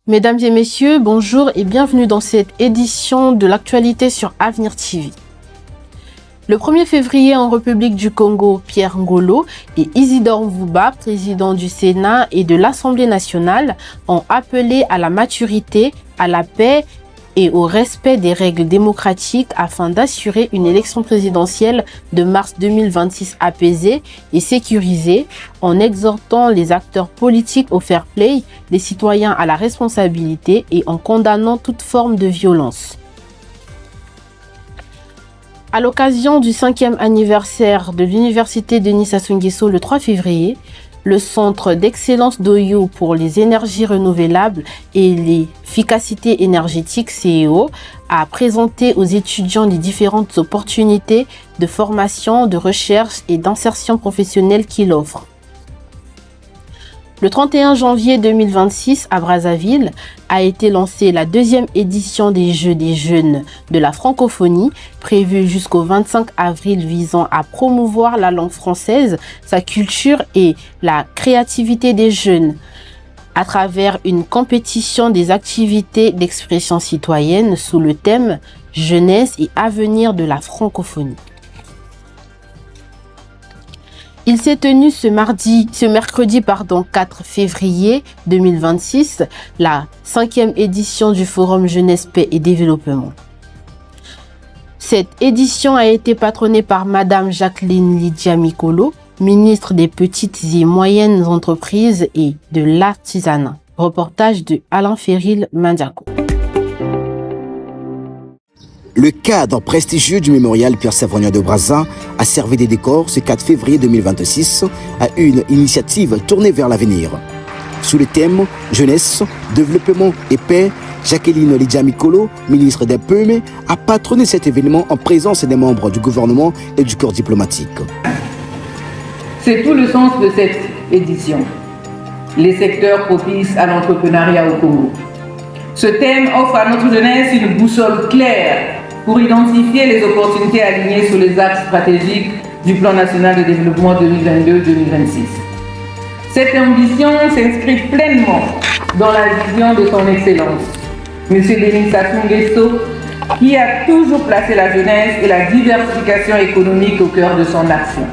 Mesdames et messieurs, bonjour et bienvenue dans cette édition de l'actualité sur Avenir TV. Le 1er février en République du Congo, Pierre Ngolo et Isidore Mvouba, président du Sénat et de l'Assemblée nationale, ont appelé à la maturité, à la paix et au respect des règles démocratiques afin d'assurer une élection présidentielle de mars 2026 apaisée et sécurisée, en exhortant les acteurs politiques au fair play, les citoyens à la responsabilité et en condamnant toute forme de violence. À l'occasion du 5e anniversaire de l'Université Denis Sassou Nguesso le 3 février, le Centre d'excellence d'Oyo pour les énergies renouvelables et l'efficacité énergétique CEO a présenté aux étudiants les différentes opportunités de formation, de recherche et d'insertion professionnelle qu'il offre. Le 31 janvier 2026, à Brazzaville, a été lancée la 2e édition des Jeux des jeunes de la francophonie, prévue jusqu'au 25 avril, visant à promouvoir la langue française, sa culture et la créativité des jeunes, à travers une compétition des activités d'expression citoyenne sous le thème « Jeunesse et avenir de la francophonie ». Il s'est tenu ce mercredi 4 février 2026, la 5e édition du Forum Jeunesse, Paix et Développement. Cette édition a été patronnée par Madame Jacqueline Lydia Mikolo, ministre des Petites et Moyennes Entreprises et de l'Artisanat. Reportage de Alain Ferril Mandiako. Le cadre prestigieux du mémorial Pierre Sévronien de Brazza a servi des décors ce 4 février 2026 à une initiative tournée vers l'avenir. Sous le thème Jeunesse, Développement et Paix, Jacqueline Lydia Mikolo, ministre des PME, a patronné cet événement en présence des membres du gouvernement et du corps diplomatique. C'est tout le sens de cette édition. Les secteurs propices à l'entrepreneuriat au Congo. Ce thème offre à notre jeunesse une boussole claire pour identifier les opportunités alignées sur les axes stratégiques du Plan national de développement 2022-2026. Cette ambition s'inscrit pleinement dans la vision de son Excellence, M. Denis Sassou Nguesso, qui a toujours placé la jeunesse et la diversification économique au cœur de son action.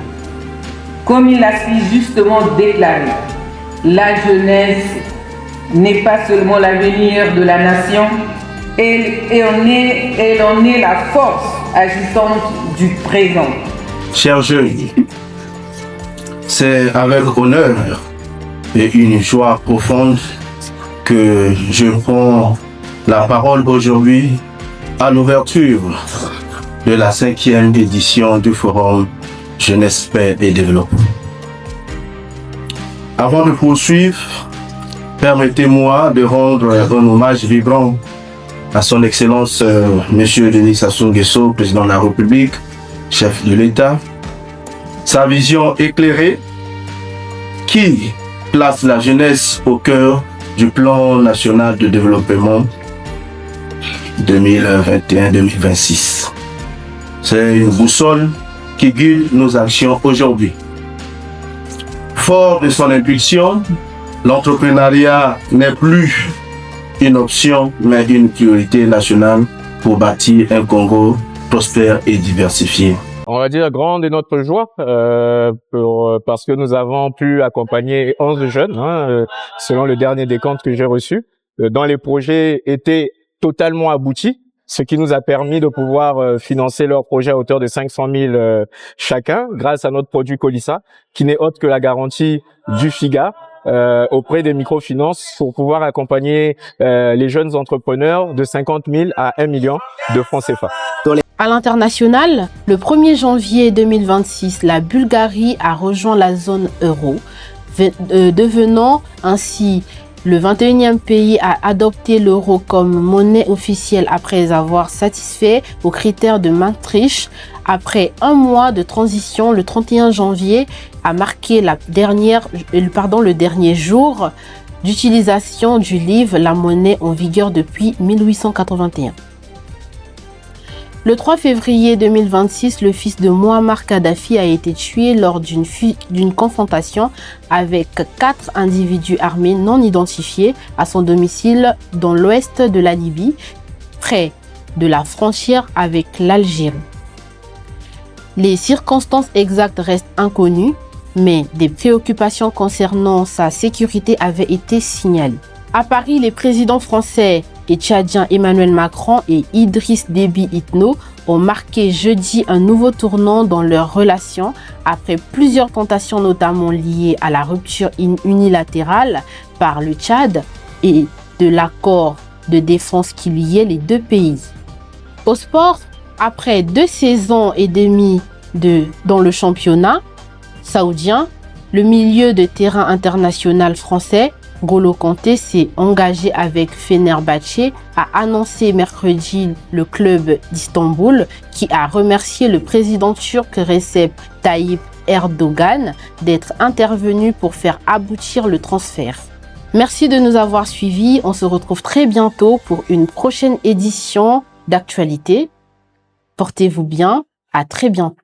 Comme il l'a si justement déclaré, la jeunesse n'est pas seulement l'avenir de la nation, elle en est la force agissante du présent. Chers jeunes, c'est avec honneur et une joie profonde que je prends la parole aujourd'hui à l'ouverture de la 5e édition du Forum Jeunesse, Paix et Développement. Avant de poursuivre, permettez-moi de rendre un hommage vibrant à son Excellence Monsieur Denis Sassou Nguesso, président de la République, chef de l'État. Sa vision éclairée qui place la jeunesse au cœur du plan national de développement 2021-2026. C'est une boussole qui guide nos actions aujourd'hui. Fort de son impulsion, l'entrepreneuriat n'est plus une option, mais une priorité nationale pour bâtir un Congo prospère et diversifié. On va dire grande est notre joie parce que nous avons pu accompagner 11 jeunes, selon le dernier décompte que j'ai reçu, dont les projets étaient totalement aboutis, ce qui nous a permis de pouvoir financer leurs projets à hauteur de 500 000 chacun, grâce à notre produit Colissa, qui n'est autre que la garantie du FIGA, auprès des microfinances pour pouvoir accompagner les jeunes entrepreneurs de 50 000 à 1 million de francs CFA. À l'international, le 1er janvier 2026, la Bulgarie a rejoint la zone euro, devenant ainsi le 21e pays à adopter l'euro comme monnaie officielle après avoir satisfait aux critères de Maastricht. Après un mois de transition, le 31 janvier a marqué le dernier jour d'utilisation du livre, la monnaie en vigueur depuis 1881. Le 3 février 2026, le fils de Mouammar Kadhafi a été tué lors d'une confrontation avec 4 individus armés non identifiés à son domicile dans l'ouest de la Libye, près de la frontière avec l'Algérie. Les circonstances exactes restent inconnues, mais des préoccupations concernant sa sécurité avaient été signalées. À Paris, les présidents français et tchadiens Emmanuel Macron et Idriss Déby Itno ont marqué jeudi un nouveau tournant dans leurs relations après plusieurs tentations notamment liées à la rupture unilatérale par le Tchad et de l'accord de défense qui liait les deux pays. Au sport, après 2 saisons et demie dans le championnat saoudien, le milieu de terrain international français N'Golo Kanté s'est engagé avec Fenerbahçe, a annoncé mercredi le club d'Istanbul qui a remercié le président turc Recep Tayyip Erdogan d'être intervenu pour faire aboutir le transfert. Merci de nous avoir suivis. On se retrouve très bientôt pour une prochaine édition d'actualité. Portez-vous bien. À très bientôt.